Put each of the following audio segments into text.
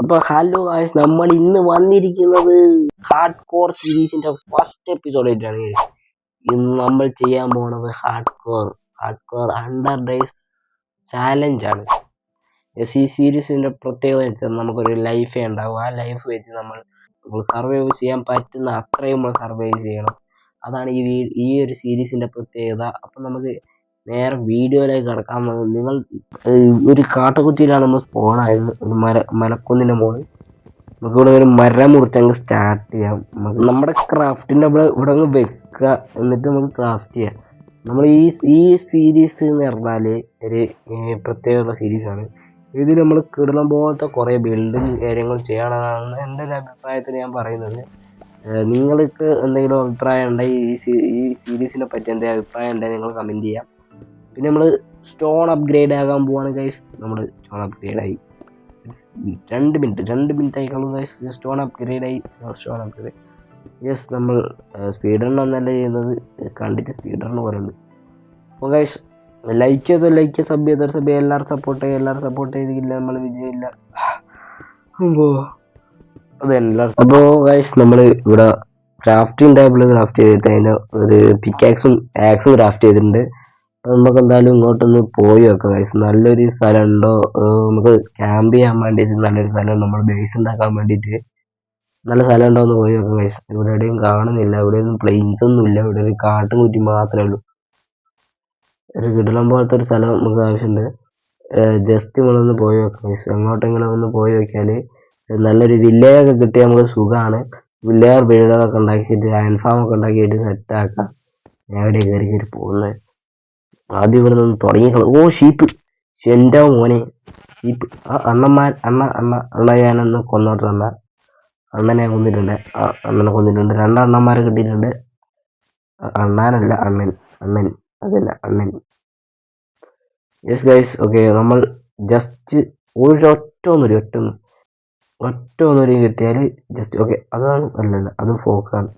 അപ്പൊ hello guys, നമ്മൾ ഇന്ന് വന്നിരിക്കുന്നത് ഹാർഡ് കോർ സീരീസിന്റെ ഫസ്റ്റ് എപ്പിസോഡായിട്ടാണ്. ഇന്ന് നമ്മൾ ചെയ്യാൻ പോണത് ഹാർഡ് കോർ 100 ഡേയ്സ് ചാലഞ്ച് ആണ്. ഈ സീരീസിന്റെ പ്രത്യേകത വെച്ചാൽ നമുക്കൊരു ലൈഫേ ഉണ്ടാവും. ആ ലൈഫ് വെച്ച് നമ്മൾ സർവൈവ് ചെയ്യാൻ പറ്റുന്ന അത്രയും നമ്മൾ സർവൈവ് ചെയ്യണം. അതാണ് ഈ ഒരു സീരീസിന്റെ പ്രത്യേകത. അപ്പൊ നമുക്ക് നേരെ വീഡിയോയിലേക്ക് കിടക്കാം. നിങ്ങൾ ഒരു കാട്ടുകുറ്റിയിലാണ് നമ്മൾ സ്പോണായത്, ഒരു മലക്കുന്നിന്റെ മുകളിൽ. നമുക്ക് ഇവിടെ ഒരു മരം മുറിച്ചങ്ങ് സ്റ്റാർട്ട് ചെയ്യാം. നമ്മുടെ ക്രാഫ്റ്റിന്റെ ഇവിടെ അങ്ങ് വെക്കുക, എന്നിട്ട് നമുക്ക് ക്രാഫ്റ്റ് ചെയ്യാം. നമ്മൾ ഈ സീരീസ് എന്ന് പറഞ്ഞാല് ഒരു പ്രത്യേകത സീരീസാണ്. ഇതിൽ നമ്മൾ കിടലം പോലത്തെ കുറേ ബിൽഡിങ് കാര്യങ്ങൾ ചെയ്യണമെന്നാണ് എൻ്റെ ഒരു അഭിപ്രായത്തിൽ ഞാൻ പറയുന്നത്. നിങ്ങൾക്ക് എന്തെങ്കിലും അഭിപ്രായം ഉണ്ടെങ്കിൽ ഈ സീരീസിനെ പറ്റി എന്തെങ്കിലും അഭിപ്രായം ഉണ്ടെങ്കിൽ നിങ്ങൾ കമൻറ്റ് ചെയ്യാം. പിന്നെ നമ്മൾ സ്റ്റോൺ അപ്ഗ്രേഡ് ആകാൻ പോവാണ് ഗൈസ്. നമ്മൾ സ്റ്റോൺ അപ്ഗ്രേഡ് ആയി 2 മിനിറ്റ് ആയിക്കോളൂ ഗൈസ്. സ്റ്റോൺ അപ്ഗ്രേഡ് ആയി. യെസ്, നമ്മൾ സ്പീഡ് റൺ ഒന്നല്ല ചെയ്യുന്നത്, കണ്ടിട്ട് സ്പീഡ് റൺ പറയുന്നത്. അപ്പോൾ ഗൈസ് ലൈക്ക് സബ് ചെയ്ത് എല്ലാവരും സപ്പോർട്ട് ചെയ്തില്ല നമ്മൾ വിജയമില്ല. അപ്പോൾ ഗൈസ് നമ്മൾ ഇവിടെ ക്രാഫ്റ്റിംഗ് ടേബിൾ ക്രാഫ്റ്റ് ചെയ്തിട്ട് അതിൻ്റെ ഒരു പിക്കാക്സും ആക്സും ക്രാഫ്റ്റ് ചെയ്തിട്ടുണ്ട്. നമുക്ക് എന്തായാലും ഇങ്ങോട്ടൊന്ന് പോയി വെക്കാം ഗൈസ്. നല്ലൊരു സ്ഥലം ഉണ്ടോ, നമുക്ക് ക്യാമ്പ് ചെയ്യാൻ വേണ്ടിയിട്ട് നല്ലൊരു സ്ഥലം, നമ്മൾ ബേസ് ഉണ്ടാക്കാൻ വേണ്ടിയിട്ട് നല്ല സ്ഥലം ഉണ്ടോ എന്ന് പോയി വെക്കാം ഗൈസ്. ഇവിടെ എവിടെയും കാണുന്നില്ല, ഇവിടെയൊന്നും പ്ലെയിൻസ് ഒന്നും ഇല്ല, ഇവിടെ ഒരു കാട്ടുകുറ്റി മാത്രമേ ഉള്ളൂ. ഒരു കിടലം പോലത്തെ ഒരു സ്ഥലം നമുക്ക് ആവശ്യമുണ്ട്. ജസ്റ്റ് നമ്മളൊന്ന് പോയി വെക്കാം ഗൈസ്. അങ്ങോട്ടെങ്കിലും ഒന്ന് പോയി വെക്കാൽ നല്ലൊരു വില്ലേജൊക്കെ കിട്ടിയാൽ നമുക്ക് സുഖമാണ്. വില്ലേജ് ബിൽഡറൊക്കെ ഉണ്ടാക്കിയിട്ട് അയൺ ഫാമൊക്കെ ഉണ്ടാക്കിയിട്ട് സെറ്റാക്കാം. ഞാൻ ഇവിടെ കയറി പോകുന്നത് ആദ്യം ഇവിടെ നിന്ന് തുടങ്ങിക്കള. ഓ ഷീപ്പ്, എൻ്റെ മോനെ ഷീപ്പ്. ആ അണ്ണ ഞാനൊന്ന് കൊന്നോട്ട് തന്ന അണ്ണനെ കൊന്നിട്ടുണ്ട്. അണ്ണനെ കൊന്നിട്ടുണ്ട്. 2 അണ്ണന്മാരെ കിട്ടിയിട്ടുണ്ട്. അണ്ണാനല്ല അണ്ണൻ അതല്ല അണ്ണൻ. Yes guys, okay. നമ്മൾ ജസ്റ്റ് ഒറ്റൊന്നൊരു കിട്ടിയാൽ ജസ്റ്റ് ഓക്കെ. അതാണ് അല്ലല്ല, അതും ഫോക്സ് ആണ്.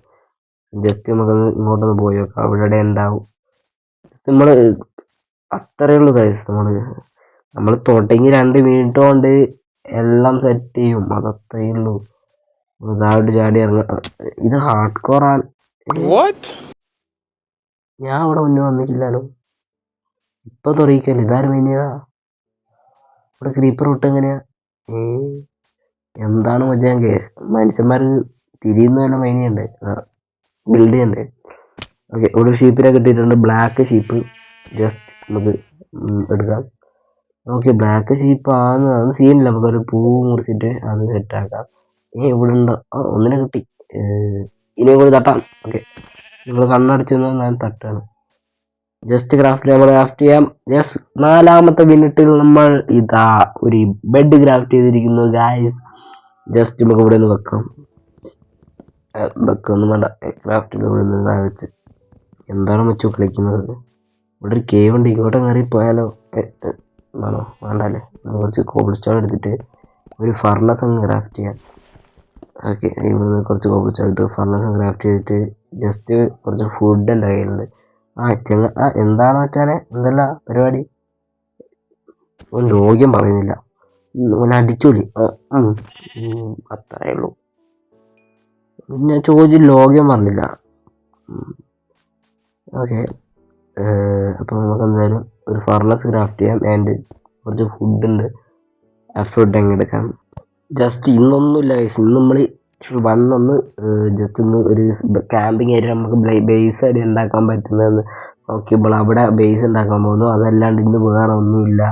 ജസ്റ്റ് നമുക്കൊന്ന് ഇങ്ങോട്ടൊന്ന് പോയി വെക്കാം, അവിടെ ഉണ്ടാവും. നമ്മൾ അത്രയേ ഉള്ളൂ ഗൈസ്. നമ്മൾ തുടങ്ങി 2 മിനിറ്റ് കൊണ്ട് എല്ലാം സെറ്റ് ചെയ്യും, അതത്രയേ ഉള്ളൂ. ഇതായിട്ട് ചാടി ഇറങ്ങ. ഇത് ഹാർഡ് കോർ ആണ്. ഞാൻ അവിടെ മുന്നേ വന്നിട്ടില്ലല്ലോ, ഇപ്പൊ തുടങ്ങിക്കല്ലേ. ഇതാരും വേണ്ടിയതാ ഇവിടെ ക്രീപ്പർ വിട്ട് എങ്ങനെയാ? എന്താണ് മച്ചാങ്കേ, മനുഷ്യന്മാർക്ക് തിരിയുന്നതെല്ലാം മൈനിയുണ്ട്, ബിൽഡ് ചെയ്യണ്ടേ. ഓക്കെ, ഇവിടെ ഷീപ്പിനെ കിട്ടിയിട്ടുണ്ട്, ബ്ലാക്ക് ഷീപ്പ്. ജസ്റ്റ് നമുക്ക് എടുക്കാം. ഓക്കെ, ബ്ലാക്ക് ഷീപ്പ് ആണ്, അത് സീനില്ല. നമുക്കൊരു പൂ മുറിച്ചിട്ട് അത് സെറ്റാക്കാം. ഇവിടെ ഉണ്ടോ? ഒന്നിനെ കിട്ടി. ഇനിയും കൂടി തട്ടാം. ഓക്കെ, നിങ്ങൾ കണ്ണടച്ചു ഞാൻ തട്ടാണ്. ജസ്റ്റ് ക്രാഫ്റ്റ് ചെയ്യാം. യെസ്, 4ാമത്തെ മിനിറ്റിൽ നമ്മൾ ഇതാ ഒരു ബെഡ് ക്രാഫ്റ്റ് ചെയ്തിരിക്കുന്നു ഗായ്സ്. ജസ്റ്റ് നമുക്ക് ഇവിടെ നിന്ന് വെക്കൊന്നും വേണ്ട. ക്രാഫ്റ്റിൻ്റെ ഇവിടെ നിന്ന് വെച്ച് എന്താണ് വെച്ചു കളിക്കുന്നത്? ഇവിടെ ഒരു കേവ് ഉണ്ട്, ഇങ്ങോട്ട് കയറി പോയാലോ? ആണോ? വേണ്ടല്ലേ. കുറച്ച് കോബിൾ സ്റ്റോൺ എടുത്തിട്ട് ഒരു ഫർണസ് അങ്ങ് ക്രാഫ്റ്റ് ചെയ്യാം. ഓക്കെ, ഇവിടെ കുറച്ച് കോബിൾ സ്റ്റോൺ എടുത്ത് ഫർണസ് ക്രാഫ്റ്റ് ചെയ്തിട്ട് ജസ്റ്റ് കുറച്ച് ഫുഡ് എൻ്റെ കയ്യിലുണ്ട്. എന്താണെന്ന് വെച്ചാൽ എന്തല്ല പരിപാടി? ലോഗ്യം പറയുന്നില്ല, അടിച്ചോളി. അത്രയേ ഉള്ളൂ. ഞാൻ ചോദിച്ചു, ലോഗ്യം പറഞ്ഞില്ല. ഓക്കെ, അപ്പോൾ നമുക്ക് എന്തായാലും ഒരു ഫർണസ് ക്രാഫ്റ്റ് ചെയ്യാം. ആൻഡ് കുറച്ച് ഫുഡുണ്ട്, ആ ഫുഡ് അങ്ങ് എടുക്കാം. ജസ്റ്റ് ഇന്നൊന്നുമില്ല ഗൈസ്, ഇന്ന് നമ്മൾ വന്നൊന്ന് ജസ്റ്റ് ഒന്ന് ഒരു ക്യാമ്പിങ് ഏരിയ നമുക്ക് ബേസ് ആയിട്ട് ഉണ്ടാക്കാൻ പറ്റുന്നതെന്ന് നോക്കിയപ്പോൾ അവിടെ ബേസ് ഉണ്ടാക്കാൻ പോകുന്നു. അതല്ലാണ്ട് ഇന്ന് വേറെ ഒന്നുമില്ല.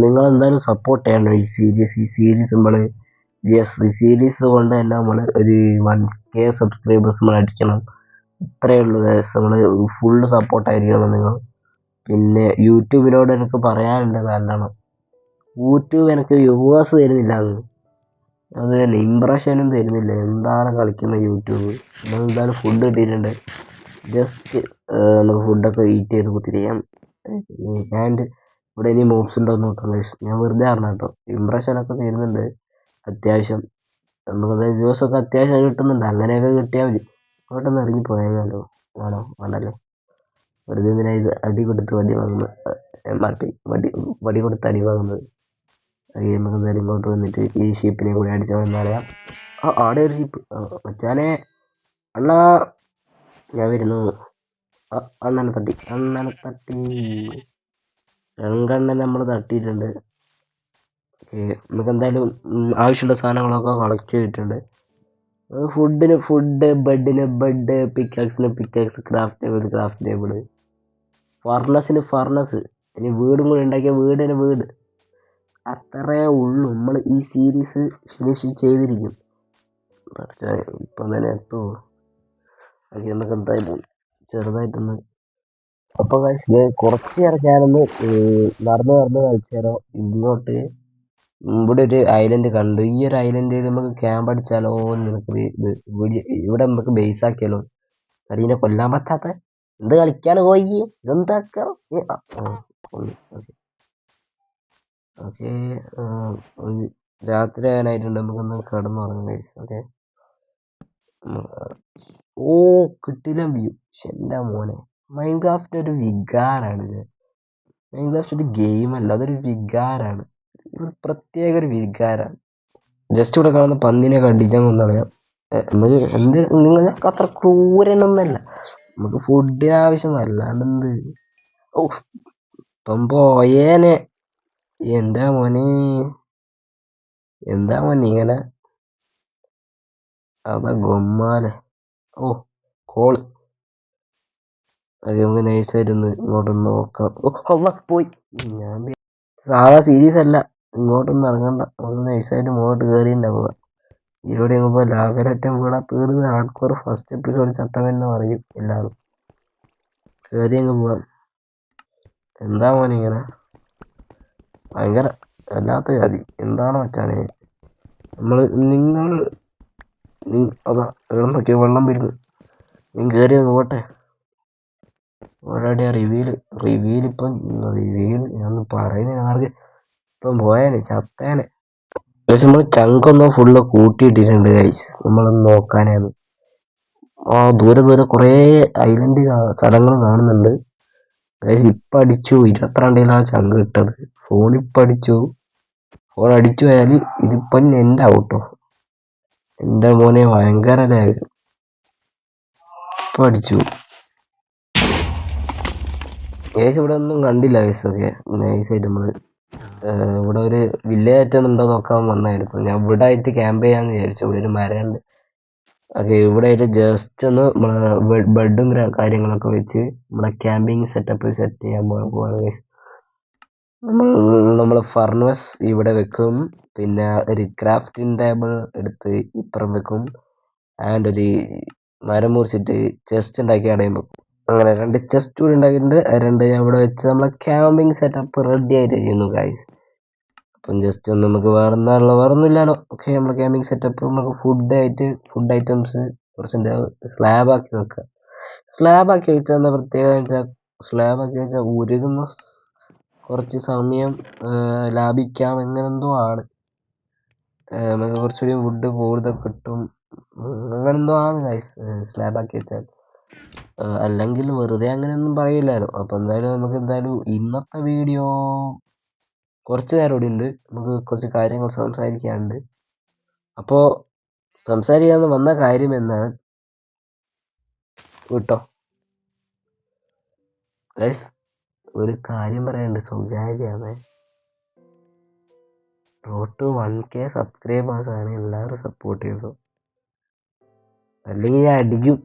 നിങ്ങൾ എന്തായാലും സപ്പോർട്ട് ചെയ്യണം ഈ സീരീസ്. നമ്മൾ ഈ സീരീസ് കൊണ്ട് തന്നെ നമ്മൾ ഒരു 1K സബ്സ്ക്രൈബേഴ്സ് നമ്മൾ അടിക്കണം. ഇത്രയേ ഉള്ളൂ ഗൈസ്. നമ്മൾ ഫുള്ള് സപ്പോർട്ടായിരിക്കണം നിങ്ങൾ. പിന്നെ യൂട്യൂബിനോട് എനിക്ക് പറയാനുണ്ട്, നല്ലോണം. യൂട്യൂബ് എനിക്ക് വ്യൂവേഴ്സ് തരുന്നില്ല, അത് തന്നെ ഇമ്പ്രഷനും തരുന്നില്ല. എന്താണ് കളിക്കുന്ന യൂട്യൂബ്? എന്തായാലും ഫുഡ് കിട്ടിയിട്ടുണ്ട്. ജസ്റ്റ് നമുക്ക് ഫുഡൊക്കെ ഈറ്റ് ചെയ്ത് കുത്തിരിക്കാം. ആൻഡ് ഇവിടെ ഇനി മൂവ്സ് ഉണ്ടോ എന്ന് നോക്കാം ഗൈസ്. ഞാൻ വെറുതെ അറിഞ്ഞ കേട്ടോ, ഇമ്പ്രഷനൊക്കെ തരുന്നുണ്ട് അത്യാവശ്യം. നമുക്ക് വ്യൂസൊക്കെ അത്യാവശ്യം കിട്ടുന്നുണ്ട്. അങ്ങനെയൊക്കെ കിട്ടിയാൽ മതി. അങ്ങോട്ടൊന്ന് ഇറങ്ങി പോയാലോ? ആണോ? വേണ്ടല്ലേ. വെറുതെ എന്തിനാ ഇത് അടി കൊടുത്ത് വടി വാങ്ങുന്നത്? വടി കൊടുത്ത് അടി വാങ്ങുന്നത്? നമുക്ക് എന്തായാലും ഇങ്ങോട്ട് വന്നിട്ട് ഈ ഷീപ്പിനെ കൂടി അടിച്ചാൽ എന്നറിയാം. ആടെ ഒരു ഷീപ്പ് മച്ചാനെ. അണ്ണാ ഞാൻ വരുന്നു. അണ്ണനെ തട്ടി രണ്ടെണ്ണം നമ്മൾ തട്ടിയിട്ടുണ്ട്. ഓക്കെ, നമുക്ക് എന്തായാലും ആവശ്യമുള്ള സാധനങ്ങളൊക്കെ കളക്ട് ചെയ്തിട്ടുണ്ട്. ഫുഡ്, ബെഡിന് bed, pickaxe, craft table, furnace. ഇനി വീടും കൂടി ഉണ്ടാക്കിയ വീട്. അത്രേ ഉള്ളൂ. നമ്മൾ ഈ സീരീസ് ഫിനിഷ് ചെയ്തിരിക്കും. പക്ഷേ ഇപ്പം തന്നെ എത്തുമോ? അത് നമുക്ക് എന്തായാലും ചെറുതായിട്ടൊന്ന്. അപ്പോൾ കുറച്ച് നേരം ഞാനൊന്ന് നടന്ന് കളിച്ചു തരാം. ഇങ്ങോട്ട് ഇവിടെ ഒരു ഐലൻഡ് കണ്ടു. ഈ ഒരു ഐലൻഡിൽ നമുക്ക് ക്യാമ്പ് അടിച്ചാലോ എന്ന് ഇവിടെ നമുക്ക് ബേസ് ആക്കിയാലോ? കടീനെ കൊല്ലാൻ പറ്റാത്ത എന്ത് കളിക്കാണ് പോയി ഇതെന്താക്കണം. ഓക്കെ, രാത്രി ആകാനായിട്ടുണ്ട്. നമുക്കൊന്ന് കിടന്നുറങ്ങാം ഗൈസ്. ഓക്കെ, ഓ കിട്ടില്ല വ്യൂ. എൻ്റെ മോനെ, മൈൻക്രാഫ്റ്റ് ഒരു വികാരാണ്. മൈൻക്രാഫ്റ്റ് ഒരു ഗെയിമല്ല, അതൊരു വികാരാണ്. ഒരു പ്രത്യേക ഒരു വികാരാണ്. ജസ്റ്റ് ഇവിടെ കാണുന്ന പന്നിനെ കണ്ടിച്ചാൽ കൊന്നറിയാം. നമുക്ക് നിങ്ങൾക്ക് അത്ര ക്രൂരനൊന്നല്ല. നമുക്ക് ഫുഡിന് ആവശ്യം അല്ലാണ്ട് ഓ ഇപ്പം പോയേനെ. എന്താ മോനെ ഇങ്ങനെ അതാ ഗൊമ്മാലെ. ഓ കോള് അത് നമുക്ക് നൈസായിട്ടൊന്ന് ഇങ്ങോട്ടൊന്ന് നോക്കാം. പോയി. ഞാൻ സാധാ സീരീസ് അല്ല, ഇങ്ങോട്ടൊന്നും ഇറങ്ങണ്ട. നമുക്ക് നൈസായിട്ട് മുന്നോട്ട് കയറിയിട്ടുണ്ടാവുക. ഇതിലൂടെ ഞങ്ങൾ ലാഗരറ്റം വീണാ തീർന്ന് ഹാർഡ്കോർ ഫസ്റ്റ് എപ്പിസോഡ് ചത്തവെന്ന് പറയും എല്ലാവരും. കയറി അങ്ങ് പോവാം. എന്താ മോനെ ഇങ്ങനെ ഭയങ്കര അല്ലാത്ത ജാതി എന്താണ് മച്ചാനെ. നിങ്ങൾ അതാ നോക്കിയ വെള്ളം വരുന്നു. നീ കയറി അങ്ങ് പോട്ടെ. ഓൾറെഡി റിവീൽ ഞാനൊന്ന് പറയുന്ന ആർക്ക് ഇപ്പം പോയാനെ ചത്തേനെ. പക്ഷെ നമ്മൾ ചങ്കൊന്നും ഫുള്ള് കൂട്ടിയിട്ടിട്ടുണ്ട് ഗൈസ്. നമ്മളൊന്ന് നോക്കാനാണ്. ദൂരെ കുറേ ഐലൻഡ് സ്ഥലങ്ങൾ കാണുന്നുണ്ട് ഗൈസ്. ഇപ്പം അടിച്ചു 22 ചങ്ക് കിട്ടത്. ഫോൺ അടിച്ചു പോയാൽ ഇതിപ്പം എൻ്റെ ഔട്ടോ. എൻ്റെ മോനെ ഭയങ്കര ലാഗ്. ഇപ്പം അടിച്ചു ഗൈസ്. ഇവിടെ ഒന്നും കണ്ടില്ല ഗൈസ്. ഓക്കെ, നൈസായിട്ട് നമ്മൾ ഇവിടെ ഒരു വില്ലേജ് ആയിട്ടൊന്നുണ്ടോ നോക്കാൻ വന്നായിരുന്നു. ഞാൻ ഇവിടെ ആയിട്ട് ക്യാമ്പ് ചെയ്യാന്ന് വിചാരിച്ചു. ഇവിടെ ഒരു മരമുണ്ട്. ഓക്കെ, ഇവിടെ ആയിട്ട് ജസ്റ്റ് ഒന്ന് ബെഡും കാര്യങ്ങളൊക്കെ വെച്ച് നമ്മുടെ ക്യാമ്പിങ് സെറ്റപ്പ് സെറ്റ് ചെയ്യാൻ പോവാണ് ഗൈസ്. നമ്മൾ ഫർണസ് ഇവിടെ വെക്കും. പിന്നെ ഒരു ക്രാഫ്റ്റിംഗ് ടേബിൾ എടുത്ത് ഇപ്പുറം വെക്കും. ആൻഡ് ഒരു മരം മുറിച്ചിട്ട് ചെസ്റ്റ് ഉണ്ടാക്കി അടയും വെക്കും. അങ്ങനെ 2 ചെസ്റ്റ് കൂടി ഉണ്ടാക്കിയിട്ടുണ്ട്. 2 ഞാൻ ഇവിടെ വെച്ച് നമ്മളെ ക്യാമ്പിങ് സെറ്റപ്പ് റെഡി ആയിട്ടിരിക്കുന്നു ഗൈസ്. അപ്പം ജസ്റ്റ് ഒന്ന് നമുക്ക് വേറൊന്നും ഇല്ലല്ലോ. ഓക്കെ, നമ്മൾ ക്യാമ്പിങ് സെറ്റപ്പ് നമുക്ക് ഫുഡ് ഐറ്റംസ് കുറച്ച് സ്ലാബാക്കി വെക്കുക. സ്ലാബാക്കി വെച്ചാൽ എന്താ പ്രത്യേകത വെച്ചാൽ സ്ലാബാക്കി വെച്ചാൽ ഉരുകുന്ന കുറച്ച് സമയം ലാഭിക്കാം. എങ്ങനെന്തോ ആണ്. നമുക്ക് കുറച്ചുകൂടി വുഡ് കൂടുതൽ കിട്ടും. അങ്ങനെന്തോ ആണ് ഗൈസ് സ്ലാബാക്കി വെച്ചാൽ. അല്ലെങ്കിൽ വെറുതെ അങ്ങനെയൊന്നും പറയില്ലല്ലോ. അപ്പോൾ എന്തായാലും ഇന്നത്തെ വീഡിയോ കുറച്ച് നേരം കൂടി ഉണ്ട്. നമുക്ക് കുറച്ച് കാര്യങ്ങൾ സംസാരിക്കാനുണ്ട്. അപ്പോൾ സംസാരിക്കാമെന്ന് വന്ന കാര്യം എന്നാൽ കേട്ടോ ഗൈസ്, ഒരു കാര്യം പറയാനുണ്ട്. സ്വകാര്യമാണ്. റോഡ് ടു 1K സബ്സ്ക്രൈബേഴ്സാണ്. എല്ലാവരും സപ്പോർട്ട് ചെയ്തു, അല്ലെങ്കിൽ ഞാൻ അടിക്കും.